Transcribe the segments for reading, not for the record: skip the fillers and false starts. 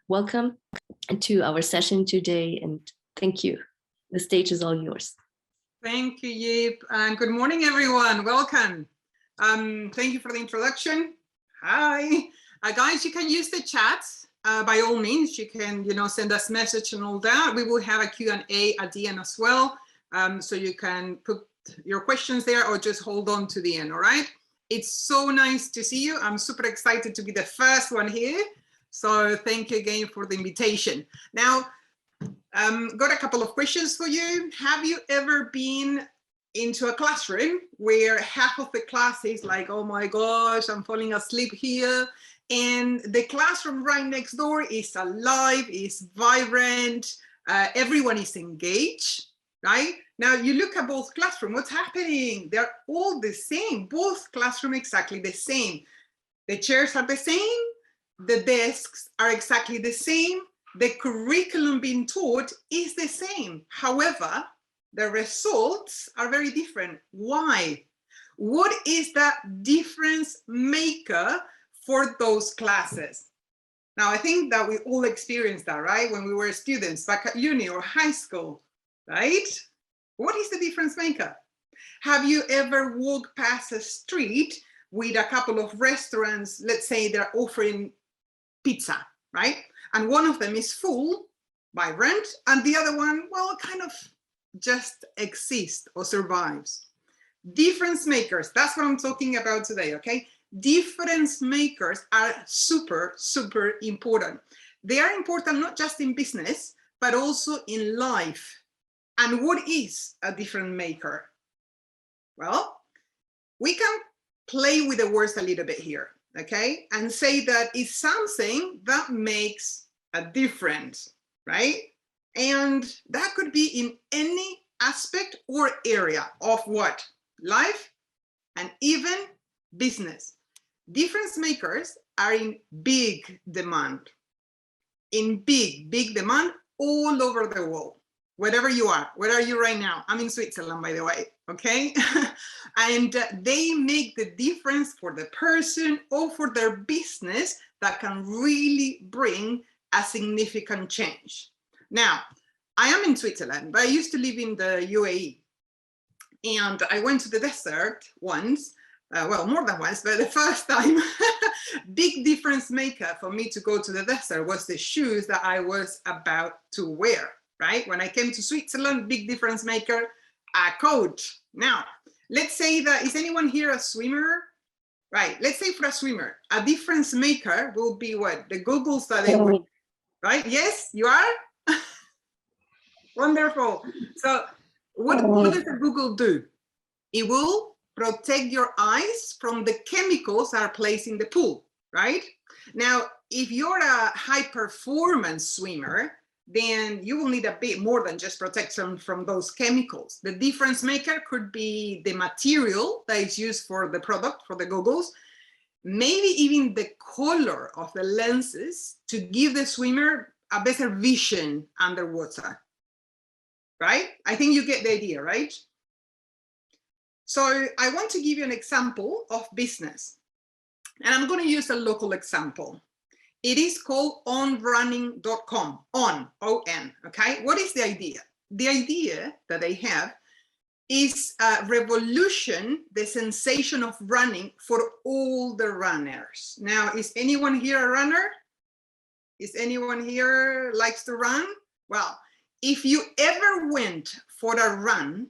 Welcome to our session today, and thank you. The stage is all yours. Thank you, Yip, and good morning, everyone. Welcome. Thank you for the introduction. Hi. Guys, you can use the chat. By all means, you can, send us message and all that. We will have a Q&A at the end as well. So you can put your questions there or just hold on to the end, all right? It's so nice to see you. I'm super excited to be the first one here. So thank you again for the invitation. Now, got a couple of questions for you. Have you ever been into a classroom where half of the class is like, oh my gosh, I'm falling asleep here. And the classroom right next door is alive, is vibrant, everyone is engaged, right? Now you look at both classrooms, what's happening? They're all the same, both classrooms exactly the same. The chairs are the same, the desks are exactly the same, the curriculum being taught is the same. However, the results are very different. Why? What is that difference maker for those classes? Now, I think that we all experienced that, right? When we were students back at uni or high school, right? What is the difference maker? Have you ever walked past a street with a couple of restaurants, let's say they're offering pizza, right? And one of them is full, vibrant, and the other one, well, kind of just exists or survives. Difference makers, that's what I'm talking about today, okay? Difference makers are super, super important. They are important not just in business, but also in life. And what is a difference maker? Well, we can play with the words a little bit here, okay? And say that it's something that makes a difference, right? And that could be in any aspect or area of what? Life and even business. Difference makers are in big demand. In big demand all over the world. Wherever you are, where are you right now? I'm in Switzerland, by the way, okay? And they make the difference for the person or for their business that can really bring a significant change. Now, I am in Switzerland, but I used to live in the UAE. And I went to the desert once, well, more than once, but the first time, big difference maker for me to go to the desert was the shoes that I was about to wear. Right? When I came to Switzerland, big difference maker, a coat. Now, let's say that, is anyone here a swimmer? Right, let's say for a swimmer, a difference maker will be what? The goggles that they wear, right? Yes, you are? Wonderful. So what does the goggle do? It will protect your eyes from the chemicals that are placed in the pool, right? Now, if you're a high performance swimmer, then you will need a bit more than just protection from those chemicals. The difference maker could be the material that is used for the product, for the goggles, maybe even the color of the lenses to give the swimmer a better vision underwater, right? I think you get the idea, right? So I want to give you an example of business, and I'm going to use a local example. It is called onrunning.com, on, okay? What is the idea? The idea that they have is revolution, the sensation of running for all the runners. Now, is anyone here a runner? Is anyone here likes to run? Well, if you ever went for a run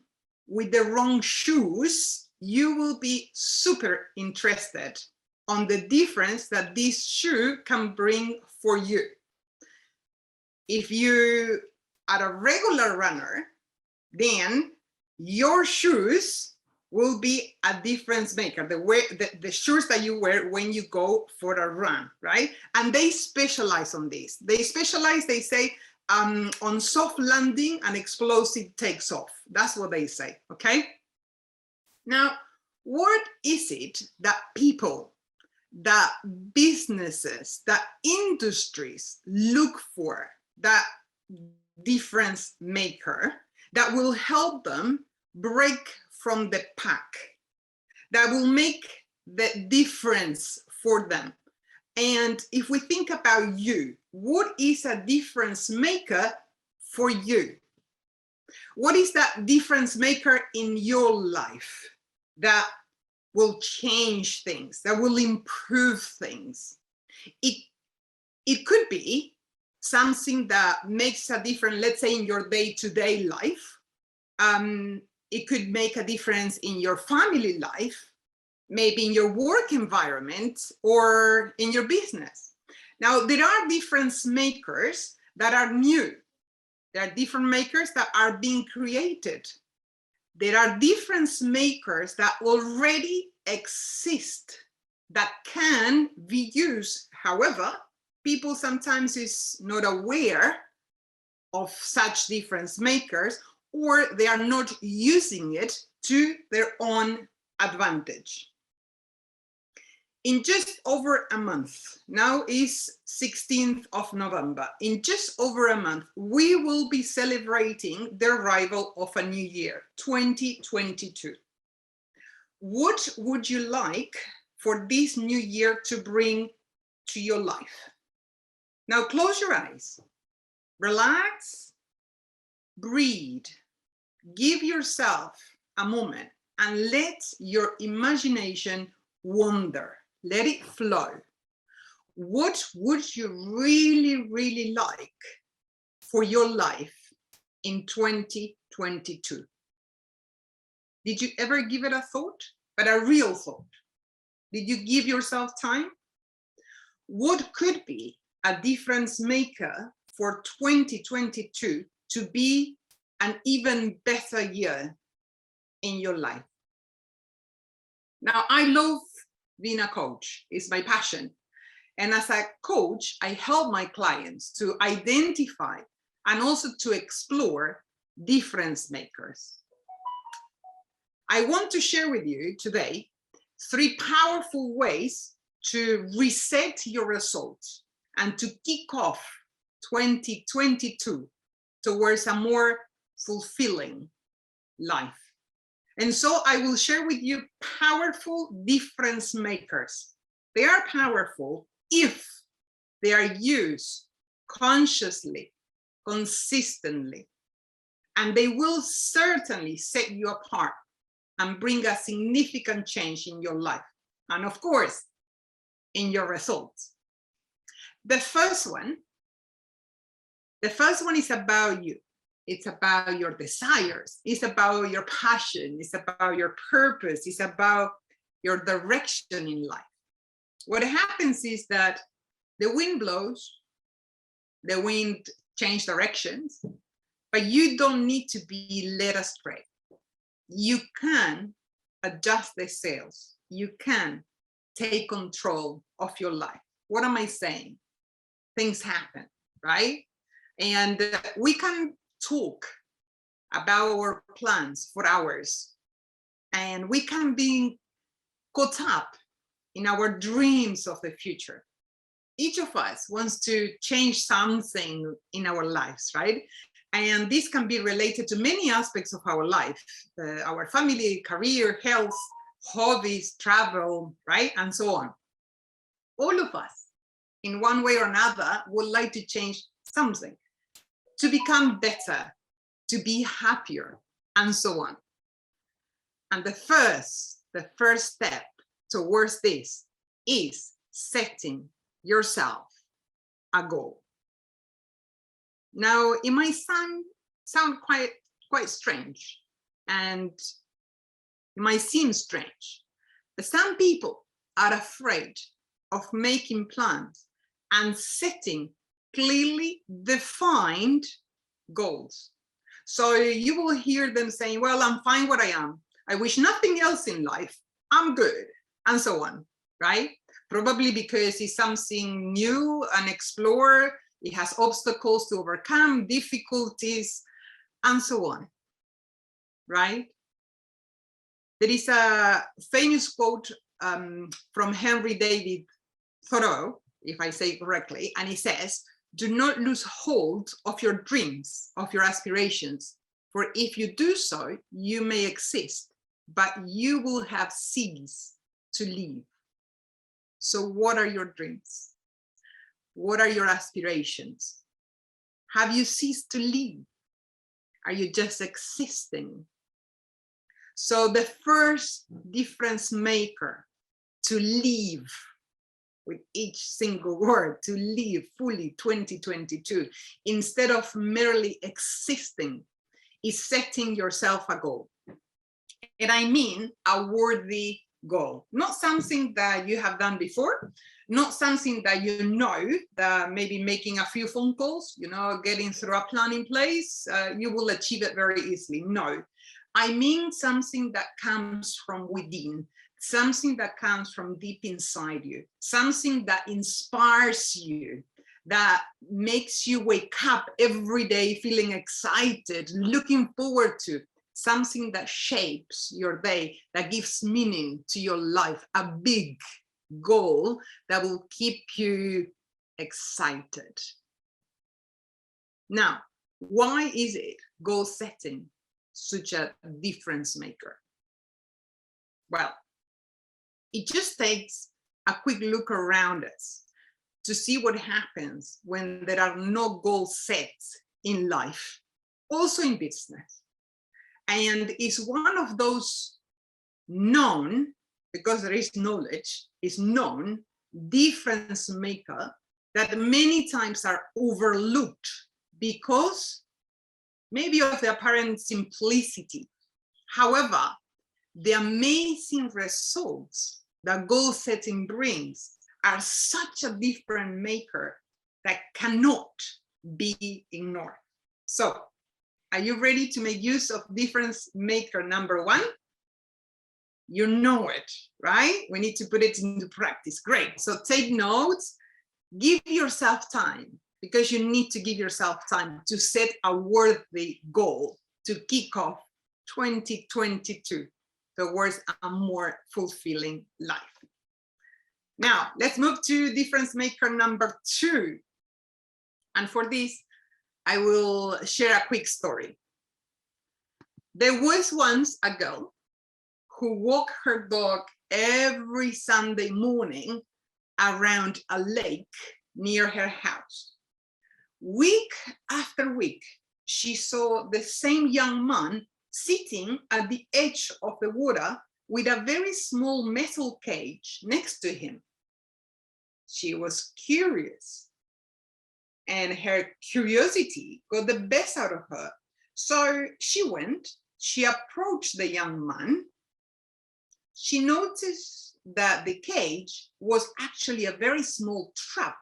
with the wrong shoes, you will be super interested on the difference that this shoe can bring for you. If you are a regular runner, then your shoes will be a difference maker, the shoes that you wear when you go for a run, right? And they specialize on this. They specialize, they say, on soft landing and explosive takes off. That's what they say, okay? Now, what is it that people, that businesses, that industries look for, that difference maker that will help them break from the pack, that will make the difference for them? And if we think about you, what is a difference maker for you? What is that difference maker in your life that will change things, that will improve things? It could be something that makes a difference, let's say in your day-to-day life. It could make a difference in your family life, maybe in your work environment or in your business. Now, there are difference makers that are new. There are different makers that are being created. There are difference makers that already exist that can be used. However, people sometimes is not aware of such difference makers, or they are not using it to their own advantage. In just over a month, now is 16th of November, in just over a month, we will be celebrating the arrival of a new year, 2022. What would you like for this new year to bring to your life? Now close your eyes, relax, breathe, give yourself a moment and let your imagination wander. Let it flow. What would you really, really like for your life in 2022? Did you ever give it a thought, but a real thought? Did you give yourself time? What could be a difference maker for 2022 to be an even better year in your life? Now, I love being a coach. It's my passion. And as a coach, I help my clients to identify and also to explore difference makers. I want to share with you today 3 powerful ways to reset your results and to kick off 2022 towards a more fulfilling life. And so I will share with you powerful difference makers. They are powerful if they are used consciously, consistently, and they will certainly set you apart and bring a significant change in your life. And of course, in your results. The first one is about you. It's about your desires. It's about your passion. It's about your purpose. It's about your direction in life. What happens is that the wind blows, the wind changes directions, but you don't need to be led astray. You can adjust the sails. You can take control of your life. What am I saying? Things happen, right? And we can talk about our plans for hours, and we can be caught up in our dreams of the future. Each of us wants to change something in our lives, right? And this can be related to many aspects of our life, our family, career, health, hobbies, travel, right? And so on. All of us, in one way or another, would like to change something, to become better, to be happier, and so on. And the first step towards this is setting yourself a goal. Now, it might sound quite strange, and it might seem strange, but some people are afraid of making plans and setting clearly defined goals. So you will hear them saying, well, I'm fine where I am. I wish nothing else in life. I'm good, and so on, right? Probably because it's something new and explore. It has obstacles to overcome, difficulties, and so on, right? There is a famous quote from Henry David Thoreau, if I say it correctly, and he says, do not lose hold of your dreams, of your aspirations, for if you do so, you may exist, but you will have ceased to live. So what are your dreams? What are your aspirations? Have you ceased to live? Are you just existing? So the first difference maker to live, with each single word, to live fully 2022, instead of merely existing, is setting yourself a goal. And I mean a worthy goal, not something that you have done before, not something that you know, that maybe making a few phone calls, getting through a plan in place, you will achieve it very easily. No, I mean something that comes from within, something that comes from deep inside you, something that inspires you, that makes you wake up every day feeling excited, looking forward to, something that shapes your day, that gives meaning to your life, a big goal that will keep you excited. Now, why is it goal setting such a difference maker? Well, it just takes a quick look around us to see what happens when there are no goals set in life, also in business. And it's one of those known, because there is knowledge, is known difference maker that many times are overlooked because maybe of the apparent simplicity. However, the amazing results that goal setting brings are such a difference maker that cannot be ignored. So, are you ready to make use of difference maker number one? You know it, right? We need to put it into practice. Great. So take notes, give yourself time, because you need to give yourself time to set a worthy goal to kick off 2022 towards a more fulfilling life. Now, let's move to difference maker number two. And for this, I will share a quick story. There was once a girl who walked her dog every Sunday morning around a lake near her house. Week after week, she saw the same young man sitting at the edge of the water with a very small metal cage next to him. She was curious, and her curiosity got the best out of her. So she approached the young man. She noticed that the cage was actually a very small trap,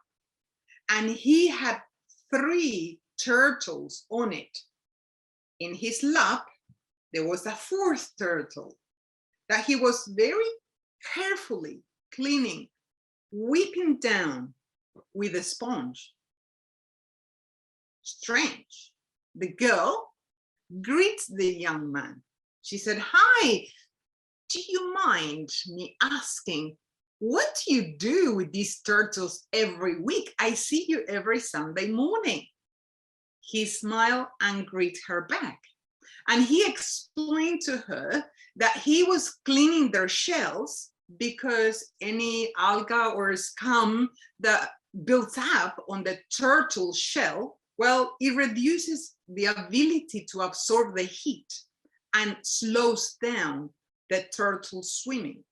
and he had 3 turtles on it. In his lap, there was a 4th turtle that he was very carefully cleaning, wiping down with a sponge. Strange. The girl greets the young man. She said, "Hi, do you mind me asking, what do you do with these turtles every week? I see you every Sunday morning." He smiled and greeted her back. And he explained to her that he was cleaning their shells because any algae or scum that builds up on the turtle shell, well, it reduces the ability to absorb the heat and slows down the turtle swimming.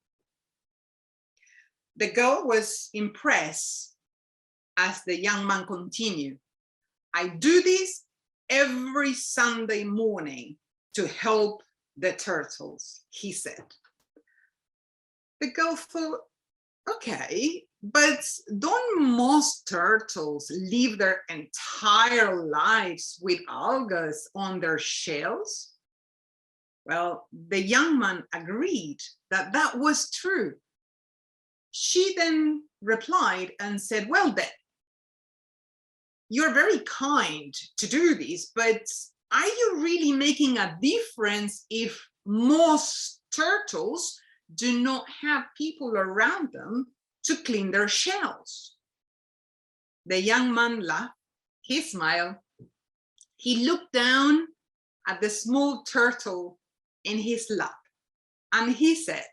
The girl was impressed as the young man continued. "I do this every Sunday morning to help the turtles," he said. The girl thought, okay, but don't most turtles live their entire lives with algae on their shells? Well, the young man agreed that that was true. She then replied and said, "Well then, you're very kind to do this, but are you really making a difference if most turtles do not have people around them to clean their shells?" The young man laughed, he smiled, he looked down at the small turtle in his lap, and he said,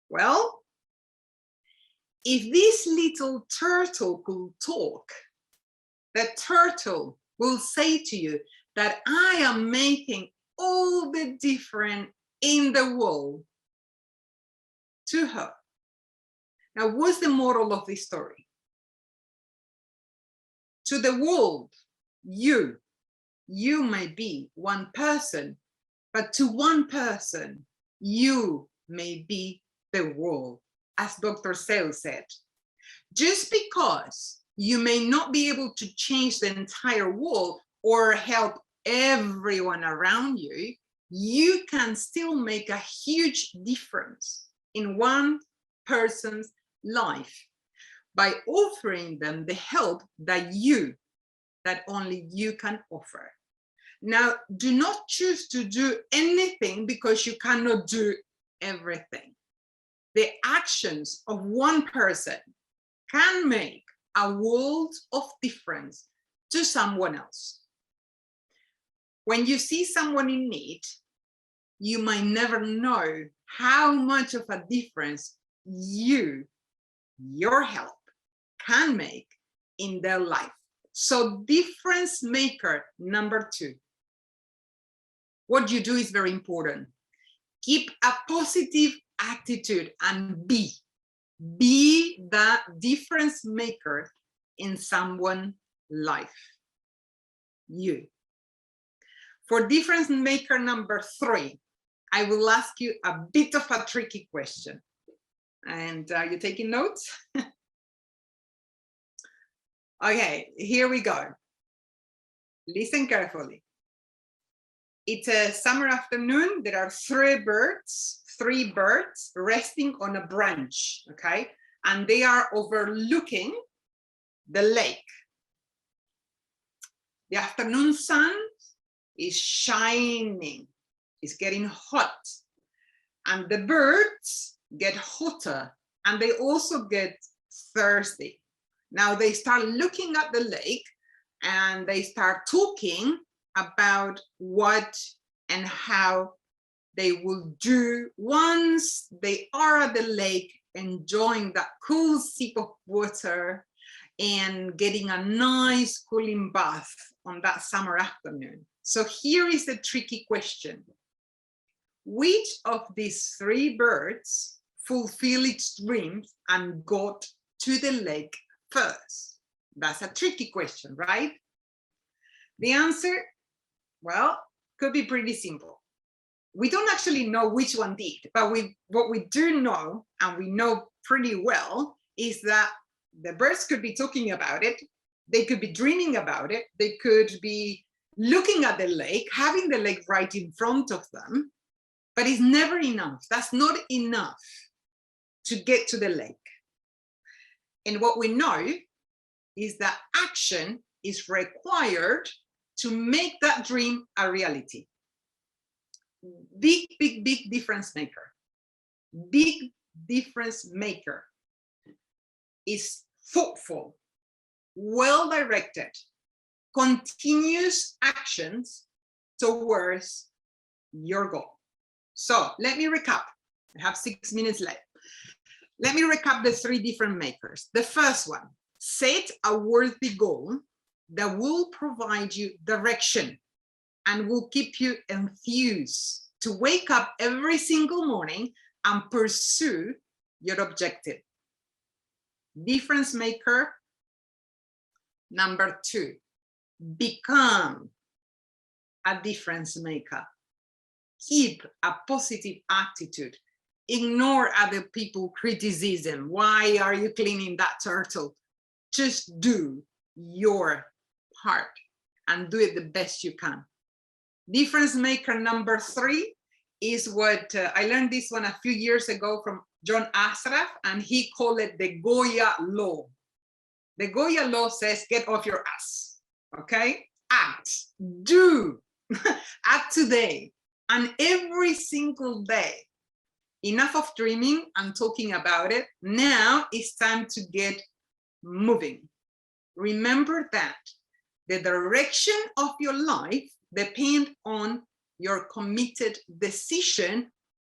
"Well, If this little turtle could talk, the turtle will say to you that I am making all the difference in the world to her. Now, what's the moral of this story? To the world, you may be one person, but to one person, you may be the world, as Dr. Sale said. Just because you may not be able to change the entire world or help everyone around you, you can still make a huge difference in one person's life by offering them the help that only you can offer. Now, do not choose to do anything because you cannot do everything. The actions of one person can make a world of difference to someone else. When you see someone in need, you might never know how much of a difference your help can make in their life. So difference maker number 2. What you do is very important. Keep a positive attitude and be that difference maker in someone's life. You. For difference maker number 3, I will ask you a bit of a tricky question. And are you taking notes? Okay, here we go. Listen carefully. It's a summer afternoon. There are 3 birds resting on a branch, okay? And they are overlooking the lake. The afternoon sun is shining. It's getting hot. And the birds get hotter and they also get thirsty. Now they start looking at the lake and they start talking about what and how they will do once they are at the lake, enjoying that cool sip of water and getting a nice cooling bath on that summer afternoon. So here is the tricky question. Which of these 3 birds fulfill its dreams and got to the lake first? That's a tricky question, right? The answer, well, could be pretty simple. We don't actually know which one did, but what we do know, and we know pretty well, is that the birds could be talking about it, they could be dreaming about it, they could be looking at the lake, having the lake right in front of them, but it's never enough. That's not enough to get to the lake. And what we know is that action is required to make that dream a reality. Big difference maker. Big difference maker is thoughtful, well-directed, continuous actions towards your goal. So let me recap. I have 6 minutes left. Let me recap the 3 different makers. The first one, set a worthy goal that will provide you direction and will keep you enthused to wake up every single morning and pursue your objective. Difference maker number 2, become a difference maker. Keep a positive attitude. Ignore other people's criticism. Why are you cleaning that turtle? Just do your part and do it the best you can. Difference maker number 3 is what I learned this one a few years ago from John Asraf, and he called it the Goya law. The Goya law says, get off your ass, okay? Act, do, act today and every single day. Enough of dreaming and talking about it. Now it's time to get moving. Remember that the direction of your life depends on your committed decision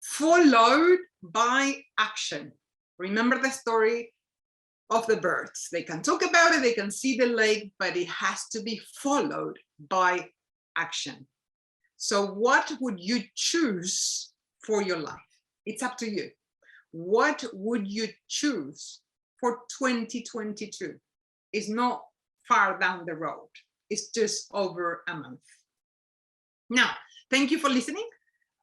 followed by action. Remember the story of the birds. They can talk about it, they can see the lake, but it has to be followed by action. So what would you choose for your life? It's up to you. What would you choose for 2022? It's not far down the road. It's just over a month. Now, thank you for listening.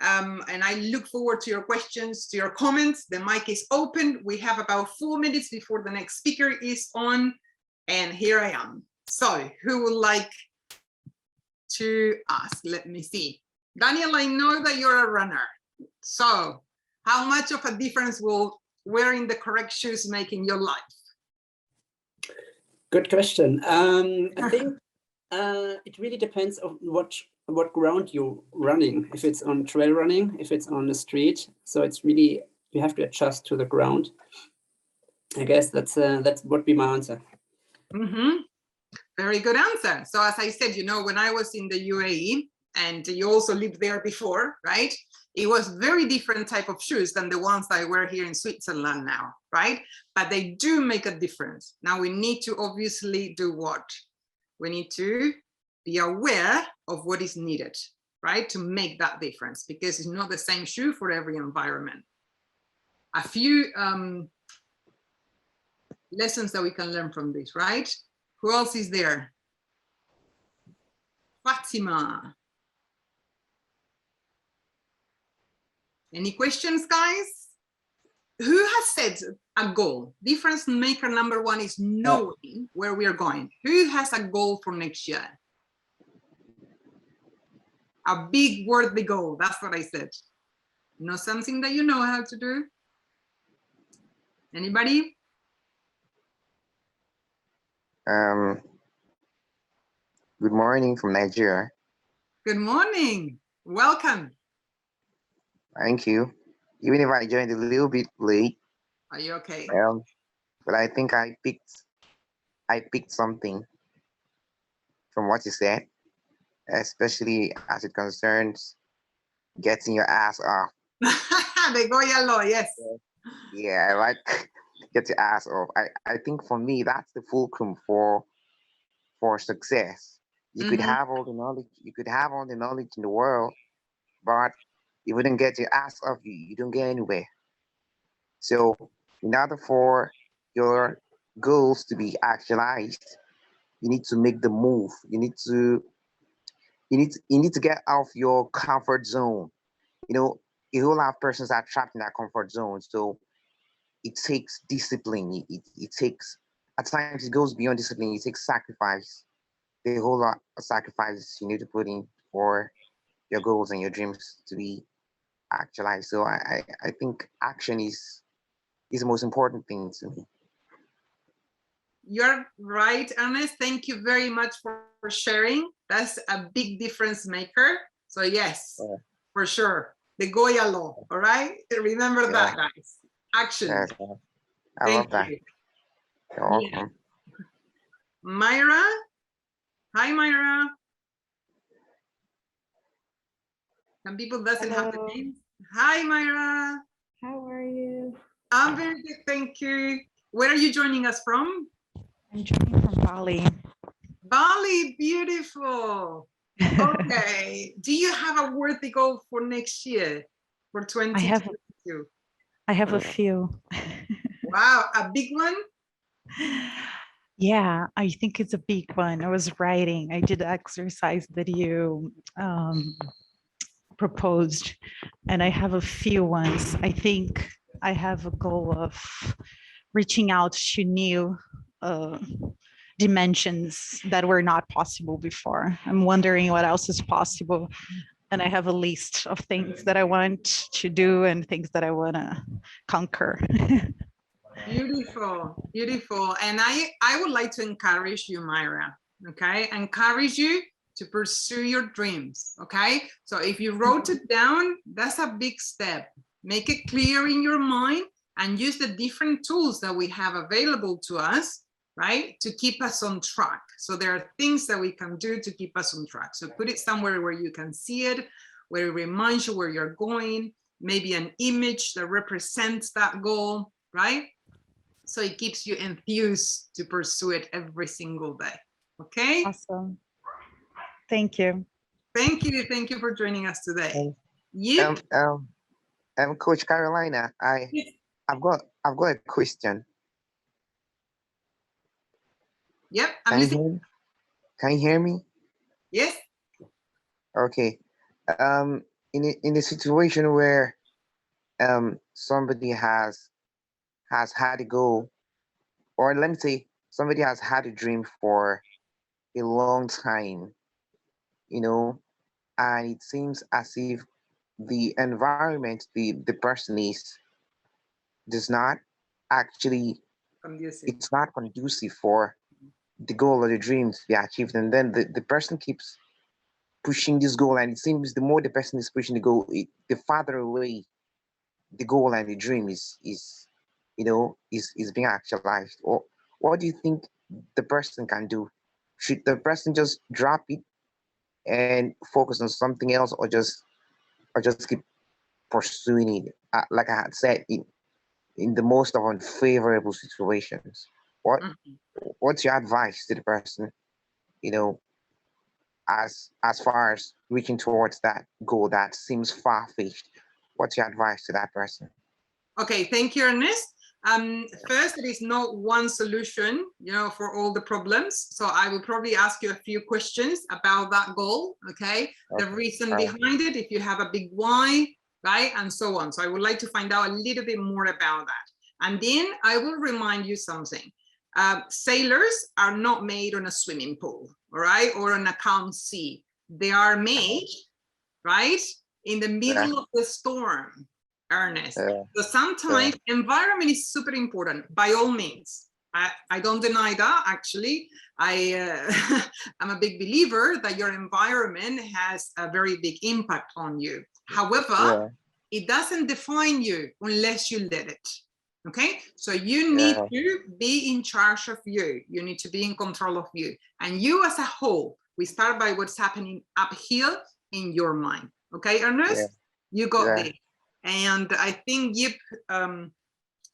And I look forward to your questions, to your comments. The mic is open. We have about 4 minutes before the next speaker is on. And here I am. So who would like to ask? Let me see. Daniel, I know that you're a runner. So how much of a difference will wearing the correct shoes make in your life? Good question. I think it really depends on what ground you're running. If it's on trail running, if it's on the street. So it's really, you have to adjust to the ground. I guess that would be my answer. Mm-hmm. Very good answer. So as I said, you know, when I was in the UAE, and you also lived there before, right? It was very different type of shoes than the ones that I wear here in Switzerland now, right? But they do make a difference. Now we need to obviously do what? We need to be aware of what is needed, right? To make that difference, because it's not the same shoe for every environment. A few lessons that we can learn from this, right? Who else is there? Fatima. Any questions, guys? Who has set a goal? Difference maker number one is knowing where we are going. Who has a goal for next year? A big worthy goal. That's what I said. Know something that you know how to do? Anybody? Good morning from Nigeria. Good morning. Welcome. Thank you. Even if I joined a little bit late. Are you okay? But I think I picked something from what you said, especially as it concerns getting your ass off. The Goya law, yes. Yeah, I like get your ass off. I think for me that's the fulcrum for success. You could have all the knowledge, in the world, but if you don't get your ass off, you don't get anywhere. So in order for your goals to be actualized, you need to make the move. You need to get out of your comfort zone. You know, a whole lot of persons are trapped in that comfort zone. So it takes discipline. It takes, at times it goes beyond discipline. It takes sacrifice. The whole lot of sacrifices you need to put in for your goals and your dreams to be actualized. So I think action is the most important thing to me. You're right, Ernest. Thank you very much for sharing. That's a big difference maker. So yes, for sure. The Goya law, all right? Remember that, guys. Action. Yes, I love that. You're welcome. Myra? Hi, Myra. Some people doesn't have the name. Hi, Myra. How are you? I'm very good, thank you. Where are you joining us from? I'm joining from Bali. Bali, beautiful. Okay. Do you have a worthy goal for next year, for 2022? I have a few. Wow, a big one? Yeah, I think it's a big one. I was writing. I did the exercise that you proposed, and I have a few ones. I think I have a goal of reaching out to new dimensions that were not possible before. I'm wondering what else is possible. And I have a list of things that I want to do and things that I want to conquer. Beautiful, beautiful. And I would like to encourage you, Myra, okay? Encourage you to pursue your dreams, okay? So if you wrote it down, that's a big step. Make it clear in your mind and use the different tools that we have available to us, right? To keep us on track. So there are things that we can do to keep us on track. So put it somewhere where you can see it, where it reminds you where you're going, maybe an image that represents that goal, right? So it keeps you enthused to pursue it every single day. Okay. Awesome. Thank you. Thank you. Thank you for joining us today. Yep. Coach Carolina, I've got a question. Yep. Can you hear me? Yes. Okay. In a situation where somebody has had a goal, or let me say somebody has had a dream for a long time, you know, and it seems as if the environment the person is does not actually, it's not conducive for the goal or the dream to be achieved, and then the person keeps pushing this goal, and it seems the more the person is pushing the goal, the farther away the goal and the dream is being actualized. Or what do you think the person can do? Should the person just drop it and focus on something else, or just keep pursuing it? Like I had said, in the most of unfavorable situations, what's your advice to the person, as far as reaching towards that goal that seems far-fetched? What's your advice to that person? Okay, thank you, Ernest. First, there is not one solution, for all the problems. So I will probably ask you a few questions about that goal, okay? The reason behind it, if you have a big why, right? And so on. So I would like to find out a little bit more about that. And then I will remind you something. Sailors are not made on a swimming pool, all right? Or on a calm sea. They are made, right? In the middle of the storm, Ernest. So sometimes environment is super important, by all means. I don't deny that, actually. I'm a big believer that your environment has a very big impact on you. However, it doesn't define you unless you let it. Okay, so you need to be in charge of you. You need to be in control of you. And you as a whole, we start by what's happening up here in your mind. Okay, Ernest, you got this. And I think Yip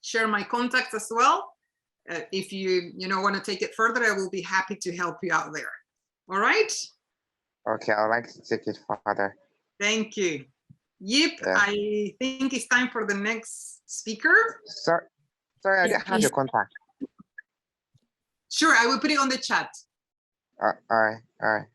share my contacts as well. If you want to take it further, I will be happy to help you out there. All right? Okay, I'd like to take it further. Thank you. Yip, I think it's time for the next speaker. Sorry, I didn't have your contact. Sure, I will put it on the chat. All right.